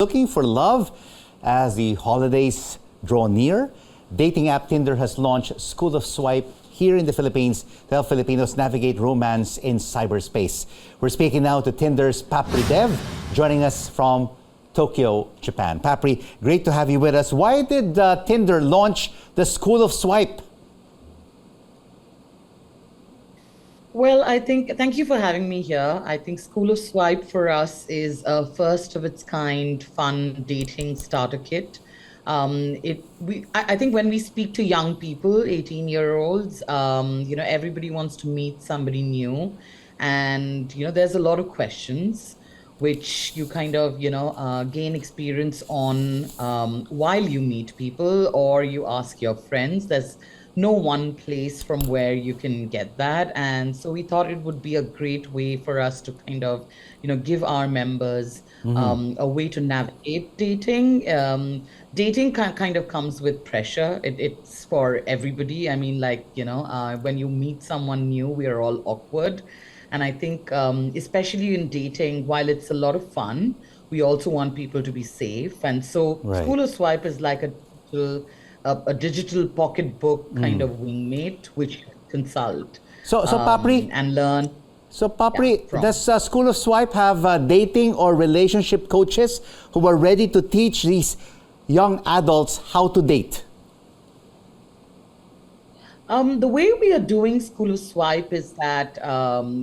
Looking for love as the holidays draw near? Dating app Tinder has launched School of Swipe here in the Philippines to help Filipinos navigate romance in cyberspace. We're speaking now to Tinder's Papri Dev, joining us from Tokyo, Japan. Papri, great to have you with us. Why did Tinder launch the School of Swipe? Well, thank you for having me here. I think School of Swipe for us is a first of its kind fun dating starter kit. I think when we speak to young people, 18-year-olds, everybody wants to meet somebody new. And, there's a lot of questions which you kind of, gain experience on while you meet people or you ask your friends. There's no one place from where you can get that. And so we thought it would be a great way for us to kind of, give our members a way to navigate dating. Dating kind of comes with pressure. It's for everybody. I mean, when you meet someone new, we are all awkward. And I think, especially in dating, while it's a lot of fun, we also want people to be safe. And so School of Swipe is like a digital pocketbook kind of wingmate, which you consult Papri, and learn. So, Papri, Yeah, does School of Swipe have dating or relationship coaches who are ready to teach these young adults how to date? The way we are doing School of Swipe is that,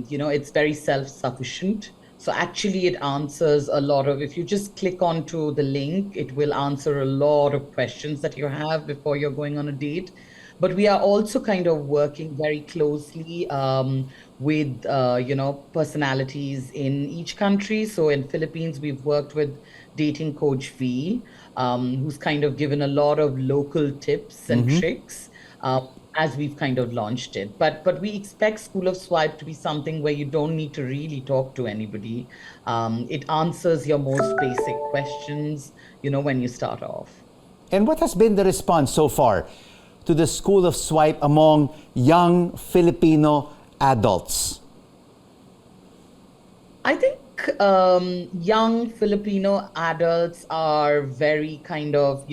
it's very self-sufficient. So actually it answers a lot of, if you just click onto the link, it will answer a lot of questions that you have before you're going on a date. But we are also kind of working very closely with, personalities in each country. So in Philippines, we've worked with Dating Coach V, who's kind of given a lot of local tips and tricks. As we've kind of launched it. But we expect School of Swipe to be something where you don't need to really talk to anybody. It answers your most basic questions, when you start off. And what has been the response so far to the School of Swipe among young Filipino adults? I think young Filipino adults are very kind of,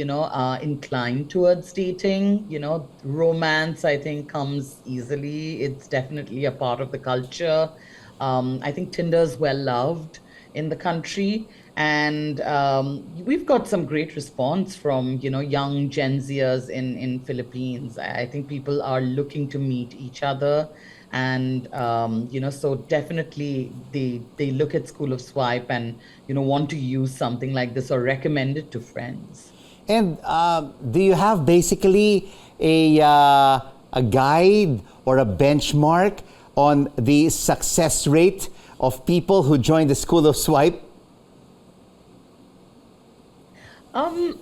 inclined towards dating. Romance, I think, comes easily. It's definitely a part of the culture. I think Tinder's well loved in the country. And we've got some great response from, young Gen Zers in Philippines. I think people are looking to meet each other. And, so definitely they look at School of Swipe and, want to use something like this or recommend it to friends. And do you have basically a guide or a benchmark on the success rate of people who join the School of Swipe?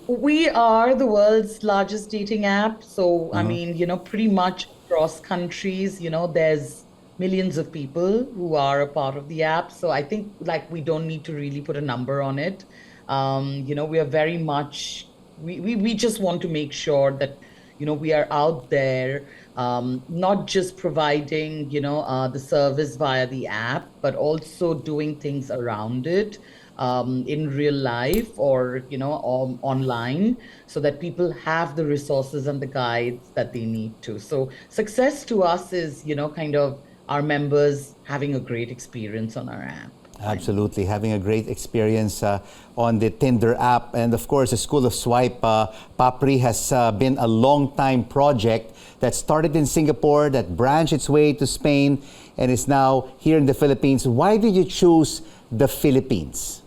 We are the world's largest dating app. So, I mean, pretty much across countries, there's millions of people who are a part of the app. So I think we don't need to really put a number on it. We are very much, we just want to make sure that, we are out there, not just providing, the service via the app, but also doing things around it. In real life or online, so that people have the resources and the guides that they need to. So success to us is kind of our members having a great experience on our app. Absolutely, having a great experience on the Tinder app. And of course, the School of Swipe, Papri, has been a long-time project that started in Singapore, that branched its way to Spain, and is now here in the Philippines. Why did you choose the Philippines?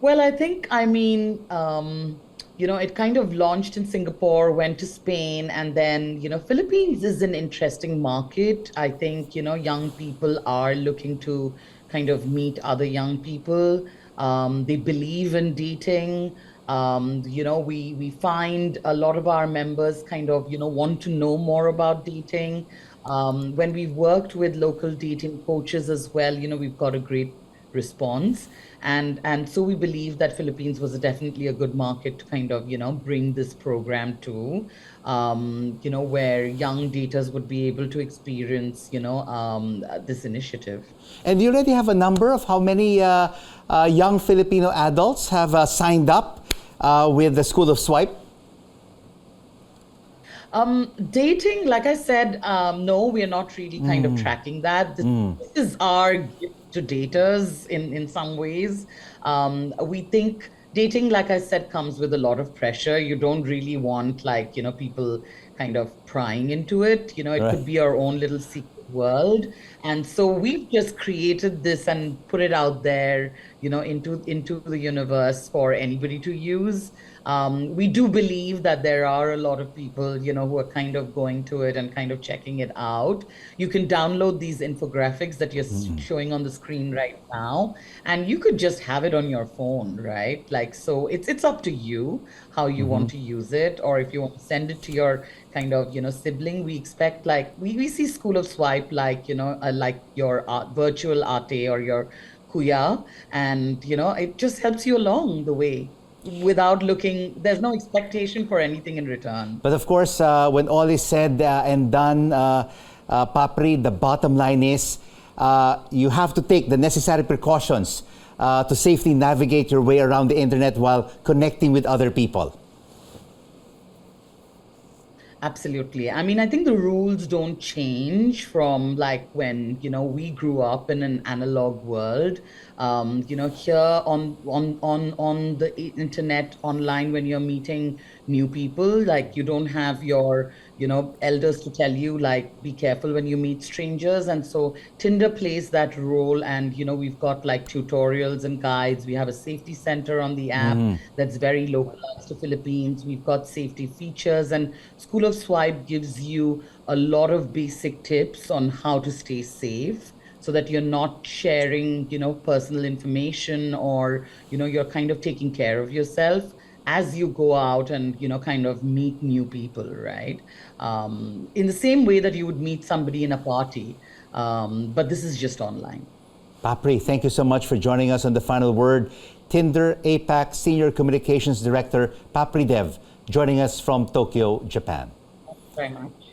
Well, I think, it kind of launched in Singapore, went to Spain, and then, Philippines is an interesting market. I think, young people are looking to kind of meet other young people. They believe in dating. We find a lot of our members kind of, want to know more about dating. When we've worked with local dating coaches as well, we've got a great response. And so we believe that Philippines was definitely a good market to kind of, bring this program to, where young daters would be able to experience, this initiative. And you already have a number of how many young Filipino adults have signed up with the School of Swipe? Dating, like I said, no, we are not really kind of tracking that. This is our gift to daters in some ways. We think dating, like I said, comes with a lot of pressure. You don't really want like, people kind of prying into it. It Right. could be our own little secret world. And so we've just created this and put it out there, into the universe for anybody to use. We do believe that there are a lot of people, who are kind of going to it and kind of checking it out. You can download these infographics that you're showing on the screen right now, and you could just have it on your phone, right? Like, so it's up to you how you want to use it, or if you want to send it to your kind of, sibling. We expect like we see School of Swipe like, like your virtual ate or your kuya, and it just helps you along the way without looking, there's no expectation for anything in return. But of course, when all is said and done, Papri, the bottom line is you have to take the necessary precautions to safely navigate your way around the internet while connecting with other people. Absolutely. I mean, I think the rules don't change from like when, we grew up in an analog world. Here on the internet, online, when you're meeting new people, like you don't have your, elders to tell you like be careful when you meet strangers. And so Tinder plays that role. And we've got like tutorials and guides. We have a safety center on the app that's very localized to Philippines. We've got safety features, and School of Swipe gives you a lot of basic tips on how to stay safe, so that you're not sharing, personal information, or, you're kind of taking care of yourself as you go out and, kind of meet new people, right? In the same way that you would meet somebody in a party. But this is just online. Papri, thank you so much for joining us on The Final Word. Tinder APAC Senior Communications Director Papri Dev joining us from Tokyo, Japan. Very much.